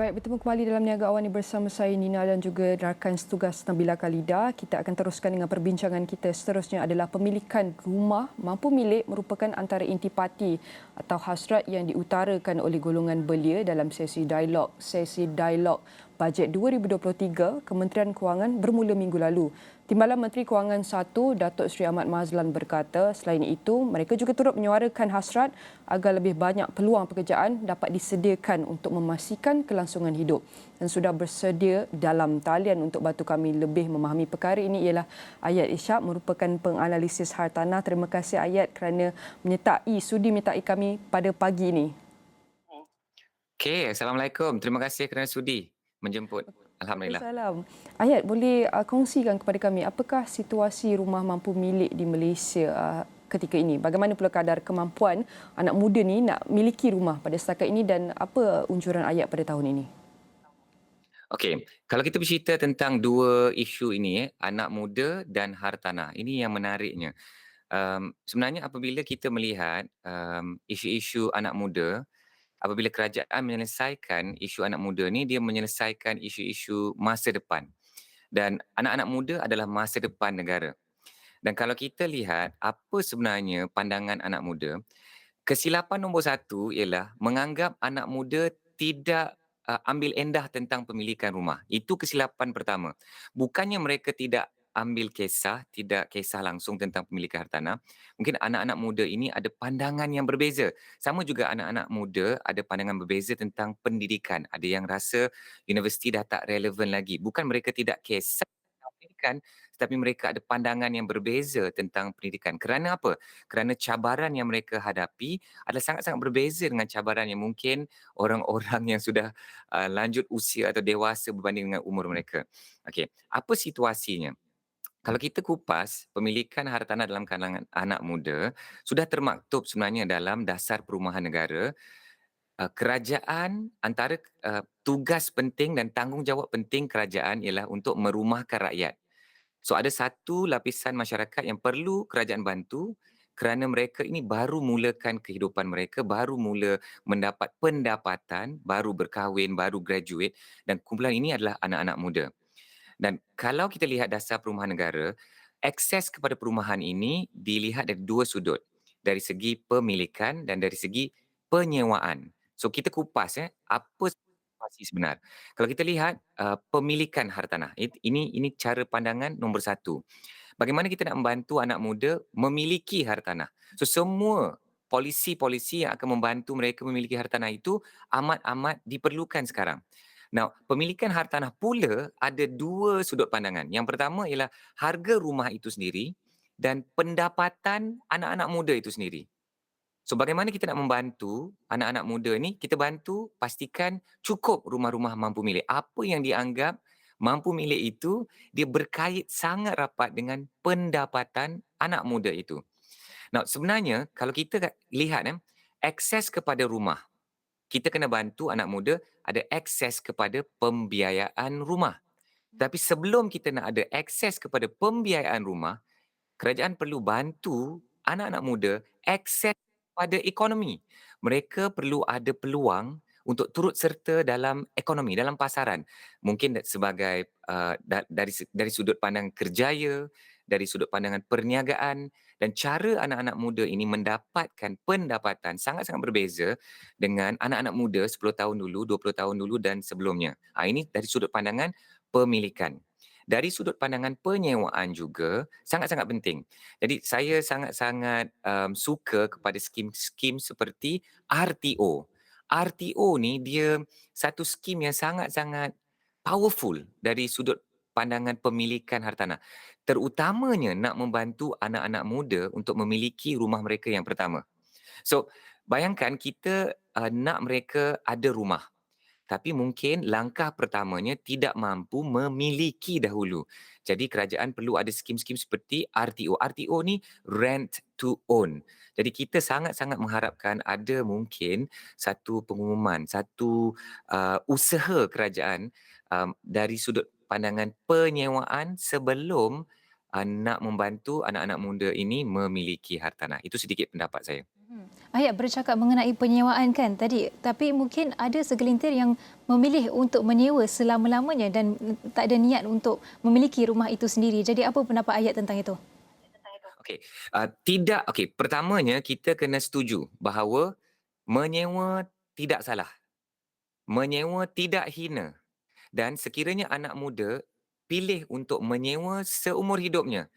Baik, bertemu kembali dalam Niaga Awan ini bersama saya Nina dan juga rakan setugas Nabila Khalida. Kita akan teruskan dengan perbincangan kita seterusnya adalah pemilikan rumah mampu milik merupakan antara intipati atau hasrat yang diutarakan oleh golongan belia dalam sesi dialog Bajet 2023 Kementerian Kewangan bermula minggu lalu. Timbalan Menteri Kewangan 1, Datuk Seri Ahmad Mazlan berkata, selain itu, mereka juga turut menyuarakan hasrat agar lebih banyak peluang pekerjaan dapat disediakan untuk memastikan kelangsungan hidup. Dan sudah bersedia dalam talian untuk bantu kami lebih memahami perkara ini ialah Ayat Ishak, merupakan penganalisis hartanah. Terima kasih Ayat kerana sudi menyertai kami pada pagi ini. Okey, Assalamualaikum. Terima kasih kerana sudi menjemput. Alhamdulillah. Waalaikumsalam. Ayat, boleh kongsikan kepada kami apakah situasi rumah mampu milik di Malaysia ketika ini? Bagaimana pula kadar kemampuan anak muda ni nak miliki rumah pada setakat ini dan apa unjuran Ayat pada tahun ini? Okey, kalau kita bercerita tentang dua isu ini, anak muda dan hartanah, ini yang menariknya. Sebenarnya apabila kita melihat, isu-isu anak muda, apabila kerajaan menyelesaikan isu anak muda ni, dia menyelesaikan isu-isu masa depan. Dan anak-anak muda adalah masa depan negara. Dan kalau kita lihat apa sebenarnya pandangan anak muda, kesilapan nombor satu ialah menganggap anak muda tidak, ambil endah tentang pemilikan rumah. Itu kesilapan pertama. Bukannya mereka tidak ambil kisah, tidak kisah langsung tentang pemilikan hartanah. Mungkin anak-anak muda ini ada pandangan yang berbeza. Sama juga anak-anak muda ada pandangan berbeza tentang pendidikan. Ada yang rasa universiti dah tak relevan lagi. Bukan mereka tidak kisah tentang pendidikan, tetapi mereka ada pandangan yang berbeza tentang pendidikan. Kerana apa? Kerana cabaran yang mereka hadapi adalah sangat-sangat berbeza dengan cabaran yang mungkin orang-orang yang sudah lanjut usia atau dewasa berbanding dengan umur mereka. Okey, apa situasinya? Kalau kita kupas, pemilikan hartanah dalam kalangan anak muda sudah termaktub sebenarnya dalam Dasar Perumahan Negara. Kerajaan antara tugas penting dan tanggungjawab penting kerajaan ialah untuk merumahkan rakyat. So ada satu lapisan masyarakat yang perlu kerajaan bantu kerana mereka ini baru mulakan kehidupan mereka, baru mula mendapat pendapatan, baru berkahwin, baru graduate dan kumpulan ini adalah anak-anak muda. Dan kalau kita lihat Dasar Perumahan Negara, akses kepada perumahan ini dilihat dari dua sudut, dari segi pemilikan dan dari segi penyewaan. So kita kupas apa situasi sebenar. Kalau kita lihat pemilikan hartanah, ini cara pandangan nombor satu. Bagaimana kita nak membantu anak muda memiliki hartanah. So semua polisi-polisi yang akan membantu mereka memiliki hartanah itu amat-amat diperlukan sekarang. Now, pemilikan hartanah pula ada dua sudut pandangan. Yang pertama ialah harga rumah itu sendiri dan pendapatan anak-anak muda itu sendiri. So bagaimana kita nak membantu anak-anak muda ni, kita bantu pastikan cukup rumah-rumah mampu milik. Apa yang dianggap mampu milik itu, dia berkait sangat rapat dengan pendapatan anak muda itu. Nah, sebenarnya kalau kita lihat akses kepada rumah, kita kena bantu anak muda ada akses kepada pembiayaan rumah. Tapi sebelum kita nak ada akses kepada pembiayaan rumah, kerajaan perlu bantu anak-anak muda akses pada ekonomi. Mereka perlu ada peluang untuk turut serta dalam ekonomi, dalam pasaran. Mungkin sebagai dari sudut pandang kerjaya, dari sudut pandangan perniagaan dan cara anak-anak muda ini mendapatkan pendapatan sangat-sangat berbeza dengan anak-anak muda 10 tahun dulu, 20 tahun dulu dan sebelumnya. Ini dari sudut pandangan pemilikan. Dari sudut pandangan penyewaan juga sangat-sangat penting. Jadi saya sangat-sangat, suka kepada skim-skim seperti RTO. RTO ni dia satu skim yang sangat-sangat powerful dari sudut pandangan pemilikan hartanah. Terutamanya nak membantu anak-anak muda untuk memiliki rumah mereka yang pertama. So, bayangkan kita, nak mereka ada rumah. Tapi mungkin langkah pertamanya tidak mampu memiliki dahulu. Jadi kerajaan perlu ada skim-skim seperti RTO. RTO ni rent to own. Jadi kita sangat-sangat mengharapkan ada mungkin satu pengumuman, satu usaha kerajaan dari sudut pandangan penyewaan sebelum nak membantu anak-anak muda ini memiliki hartanah. Itu sedikit pendapat saya. Ayat bercakap mengenai penyewaan kan tadi, tapi mungkin ada segelintir yang memilih untuk menyewa selama-lamanya dan tak ada niat untuk memiliki rumah itu sendiri. Jadi apa pendapat ayat tentang itu? Okey, tidak okey, pertamanya kita kena setuju bahawa menyewa tidak salah, menyewa tidak hina dan sekiranya anak muda pilih untuk menyewa seumur hidupnya,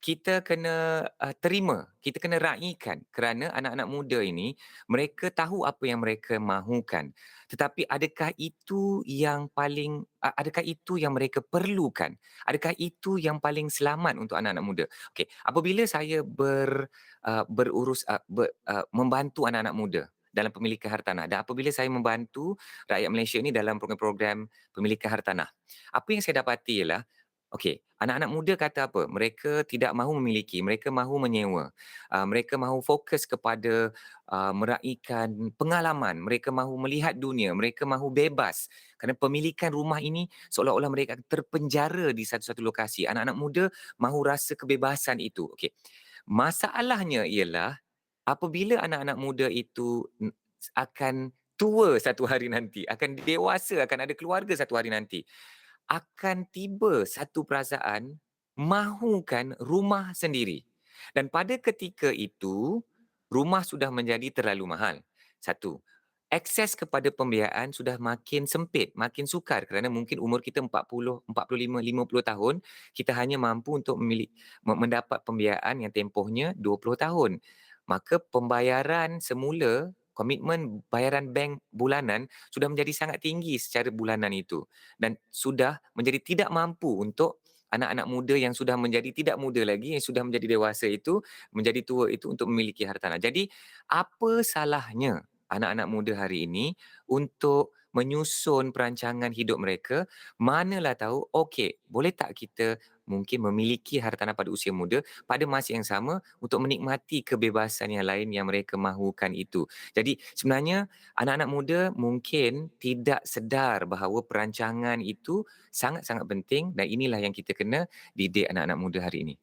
kita kena, terima, kita kena raikan kerana anak-anak muda ini, mereka tahu apa yang mereka mahukan. Tetapi adakah itu yang paling adakah itu yang mereka perlukan? Adakah itu yang paling selamat untuk anak-anak muda? Okey, apabila saya membantu anak-anak muda dalam pemilikan hartanah dan apabila saya membantu rakyat Malaysia ini dalam program-program pemilikan hartanah, apa yang saya dapati ialah okey, anak-anak muda kata apa? Mereka tidak mahu memiliki, mereka mahu menyewa. Mereka mahu fokus kepada, meraihkan pengalaman, mereka mahu melihat dunia, mereka mahu bebas. Kerana pemilikan rumah ini seolah-olah mereka terpenjara di satu-satu lokasi. Anak-anak muda mahu rasa kebebasan itu. Okey, masalahnya ialah apabila anak-anak muda itu akan tua satu hari nanti, akan dewasa, akan ada keluarga satu hari nanti, akan tiba satu perasaan mahukan rumah sendiri. Dan pada ketika itu, rumah sudah menjadi terlalu mahal. Satu, akses kepada pembiayaan sudah makin sempit, makin sukar kerana mungkin umur kita 40, 45, 50 tahun, kita hanya mampu untuk mendapat pembiayaan yang tempohnya 20 tahun. Maka pembayaran semula, komitmen bayaran bank bulanan sudah menjadi sangat tinggi secara bulanan itu dan sudah menjadi tidak mampu untuk anak-anak muda yang sudah menjadi tidak muda lagi, yang sudah menjadi dewasa itu, menjadi tua itu untuk memiliki hartanah. Jadi, apa salahnya anak-anak muda hari ini untuk menyusun perancangan hidup mereka, manalah tahu, okey, boleh tak kita mungkin memiliki hartanah pada usia muda, pada masa yang sama untuk menikmati kebebasan yang lain yang mereka mahukan itu. Jadi, sebenarnya anak-anak muda mungkin tidak sedar bahawa perancangan itu sangat-sangat penting dan inilah yang kita kena didik anak-anak muda hari ini.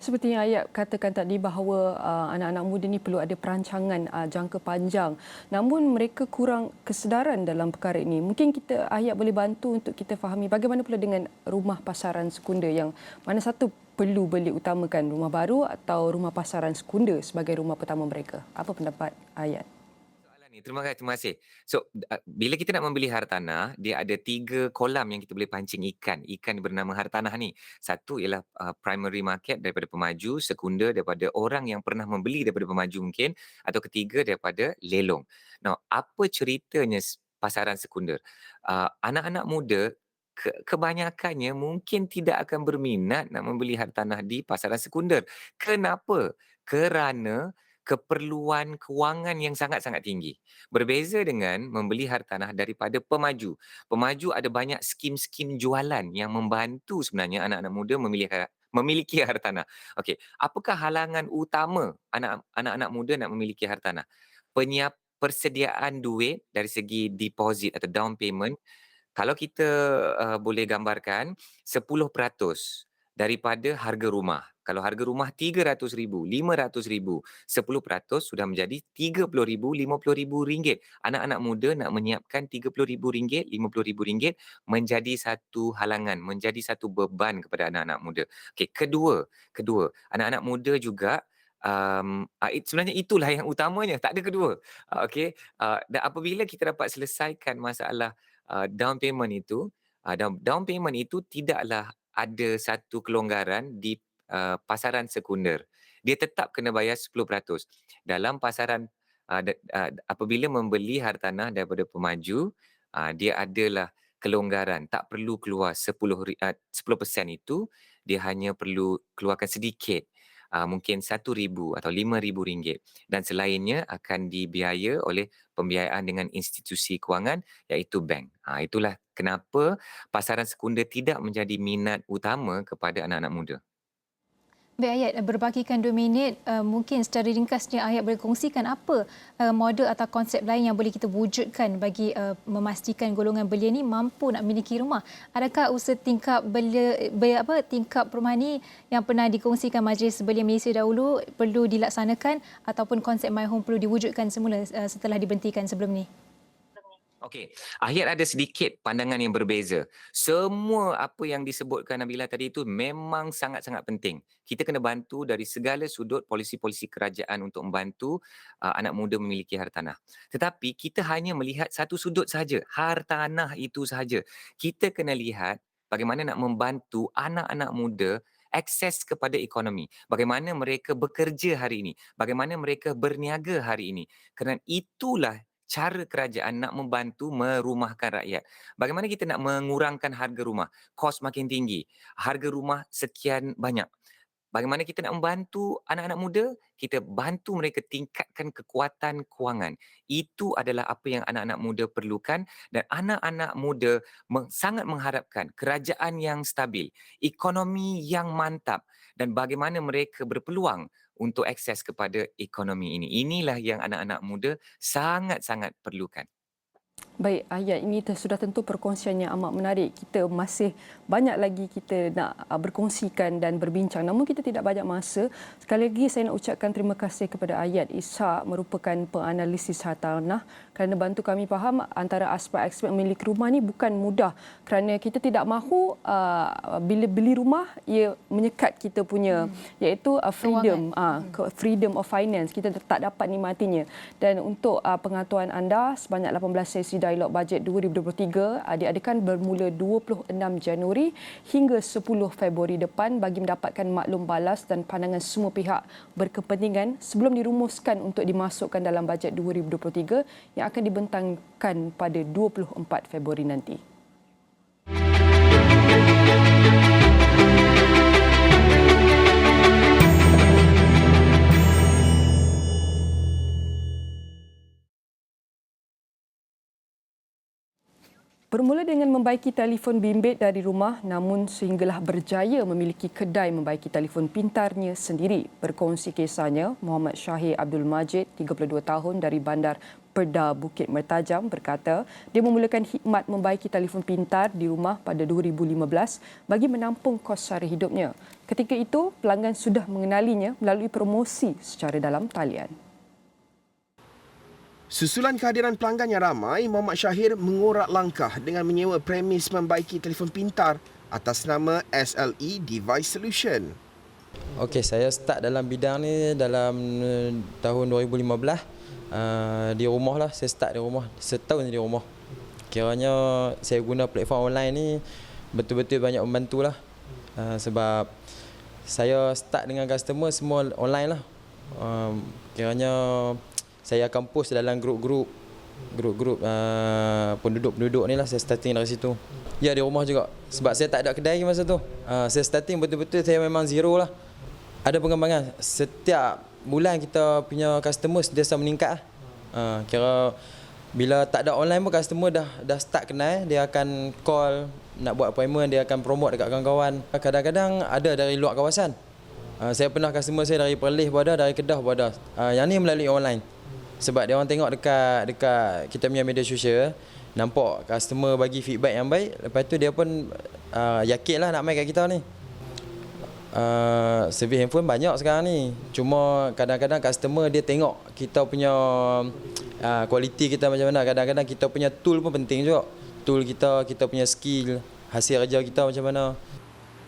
Seperti yang ayat katakan tadi bahawa anak-anak muda ni perlu ada perancangan jangka panjang. Namun mereka kurang kesedaran dalam perkara ini. Mungkin ayat boleh bantu untuk kita fahami bagaimana pula dengan rumah pasaran sekunder yang mana satu perlu beli utamakan, rumah baru atau rumah pasaran sekunder sebagai rumah pertama mereka. Apa pendapat ayat? Soalan ni, terima kasih. So, bila kita nak membeli hartanah, dia ada 3 kolam yang kita boleh pancing ikan. Ikan bernama hartanah ni. Satu ialah primary market daripada pemaju, sekunder daripada orang yang pernah membeli daripada pemaju mungkin, atau ketiga daripada lelong. Now, apa ceritanya pasaran sekunder? Anak-anak muda kebanyakannya mungkin tidak akan berminat nak membeli hartanah di pasaran sekunder. Kenapa? Kerana keperluan kewangan yang sangat-sangat tinggi. Berbeza dengan membeli hartanah daripada pemaju. Pemaju ada banyak skim-skim jualan yang membantu sebenarnya anak-anak muda memiliki hartanah. Okey, apakah halangan utama anak-anak muda nak memiliki hartanah? Persediaan duit dari segi deposit atau down payment kalau kita, boleh gambarkan 10% daripada harga rumah. Kalau harga rumah RM300,000, RM500,000, 10% sudah menjadi RM30,000, RM50,000. Anak-anak muda nak menyiapkan RM30,000, RM50,000 menjadi satu halangan, menjadi satu beban kepada anak-anak muda. Okey, kedua, anak-anak muda juga, sebenarnya itulah yang utamanya, tak ada kedua. Okey, dan apabila kita dapat selesaikan masalah down payment itu, down payment itu tidaklah ada satu kelonggaran di, pasaran sekunder. Dia tetap kena bayar 10%. Dalam pasaran, apabila membeli hartanah daripada pemaju, dia adalah kelonggaran, tak perlu keluar 10% itu, dia hanya perlu keluarkan sedikit, mungkin RM1,000 atau RM5,000 dan selainnya akan dibiaya oleh pembiayaan dengan institusi kewangan iaitu bank. Itulah kenapa pasaran sekunder tidak menjadi minat utama kepada anak-anak muda. Baik Ayat, berbahagikan 2 minit, mungkin secara ringkasnya Ayat boleh kongsikan apa model atau konsep lain yang boleh kita wujudkan bagi memastikan golongan belia ni mampu nak memiliki rumah. Adakah usaha tingkap tingkap perumahan ni yang pernah dikongsikan Majlis Belia Malaysia dahulu perlu dilaksanakan ataupun konsep My Home perlu diwujudkan semula setelah diberhentikan sebelum ni? Okey, Ayat ada sedikit pandangan yang berbeza. Semua apa yang disebutkan Nabila tadi itu memang sangat-sangat penting. Kita kena bantu dari segala sudut polisi-polisi kerajaan untuk membantu anak muda memiliki hartanah. Tetapi kita hanya melihat satu sudut saja, hartanah itu sahaja. Kita kena lihat bagaimana nak membantu anak-anak muda akses kepada ekonomi. Bagaimana mereka bekerja hari ini. Bagaimana mereka berniaga hari ini. Kerana itulah cara kerajaan nak membantu merumahkan rakyat. Bagaimana kita nak mengurangkan harga rumah? Kos makin tinggi. Harga rumah sekian banyak. Bagaimana kita nak membantu anak-anak muda? Kita bantu mereka tingkatkan kekuatan kewangan. Itu adalah apa yang anak-anak muda perlukan dan anak-anak muda sangat mengharapkan kerajaan yang stabil, ekonomi yang mantap dan bagaimana mereka berpeluang untuk akses kepada ekonomi ini. Inilah yang anak-anak muda sangat-sangat perlukan. Baik, Ayat, ini sudah tentu perkongsian yang amat menarik. Kita masih banyak lagi kita nak berkongsikan dan berbincang. Namun kita tidak banyak masa. Sekali lagi saya nak ucapkan terima kasih kepada Ayat Ishak merupakan penganalisis hartanah kerana bantu kami faham antara aspek-aspek memiliki rumah ni bukan mudah. Kerana kita tidak mahu bila beli rumah ia menyekat kita punya iaitu freedom of finance. Kita tak dapat nikmatinya. Dan untuk pengetahuan anda sebanyak 18 sesi dialog bajet 2023 diadakan bermula 26 Januari hingga 10 Februari depan bagi mendapatkan maklum balas dan pandangan semua pihak berkepentingan sebelum dirumuskan untuk dimasukkan dalam bajet 2023 yang akan dibentangkan pada 24 Februari nanti. Bermula dengan membaiki telefon bimbit dari rumah namun sehinggalah berjaya memiliki kedai membaiki telefon pintarnya sendiri. Berkongsi kisahnya, Muhammad Syahir Abdul Majid, 32 tahun dari Bandar Perda Bukit Mertajam berkata dia memulakan khidmat membaiki telefon pintar di rumah pada 2015 bagi menampung kos sara hidupnya. Ketika itu, pelanggan sudah mengenalinya melalui promosi secara dalam talian. Susulan kehadiran pelanggan yang ramai, Muhammad Syahir mengorak langkah dengan menyewa premis membaiki telefon pintar atas nama SLE Device Solution. Okey, saya start dalam bidang ni dalam tahun 2015. Di rumah lah, saya start di rumah, setahun di rumah. Kiranya saya guna platform online ni betul-betul banyak membantu lah. Sebab saya start dengan customer semua online lah. Kiranya saya akan post dalam grup-grup penduduk-penduduk ni lah. Saya starting dari situ. Ya, di rumah juga. Sebab saya tak ada kedai masa tu. Saya starting betul-betul saya memang zero lah. Ada pengembangan. Setiap bulan kita punya customer sentiasa meningkat lah. Kira bila tak ada online pun customer dah start kenal. Dia akan call, nak buat appointment, dia akan promote dekat kawan-kawan. Kadang-kadang ada dari luar kawasan. Saya pernah customer saya dari Perlis pun ada, dari Kedah pun ada. Yang ni melalui online. Sebab dia orang tengok dekat kita punya media sosial, nampak customer bagi feedback yang baik, lepas tu dia pun yakinlah nak main kat kita ni. Servis handphone banyak sekarang ni. Cuma kadang-kadang customer dia tengok kita punya kualiti kita macam mana. Kadang-kadang kita punya tool pun penting juga. Tool kita punya skill, hasil kerja kita macam mana.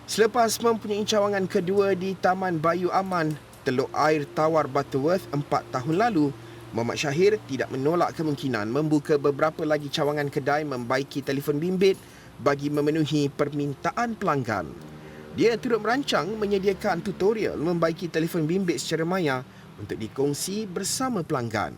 Selepas mempunyai cawangan kedua di Taman Bayu Aman, Teluk Air Tawar Butterworth 4 tahun lalu, Muhammad Syahir tidak menolak kemungkinan membuka beberapa lagi cawangan kedai membaiki telefon bimbit bagi memenuhi permintaan pelanggan. Dia turut merancang menyediakan tutorial membaiki telefon bimbit secara maya untuk dikongsi bersama pelanggan.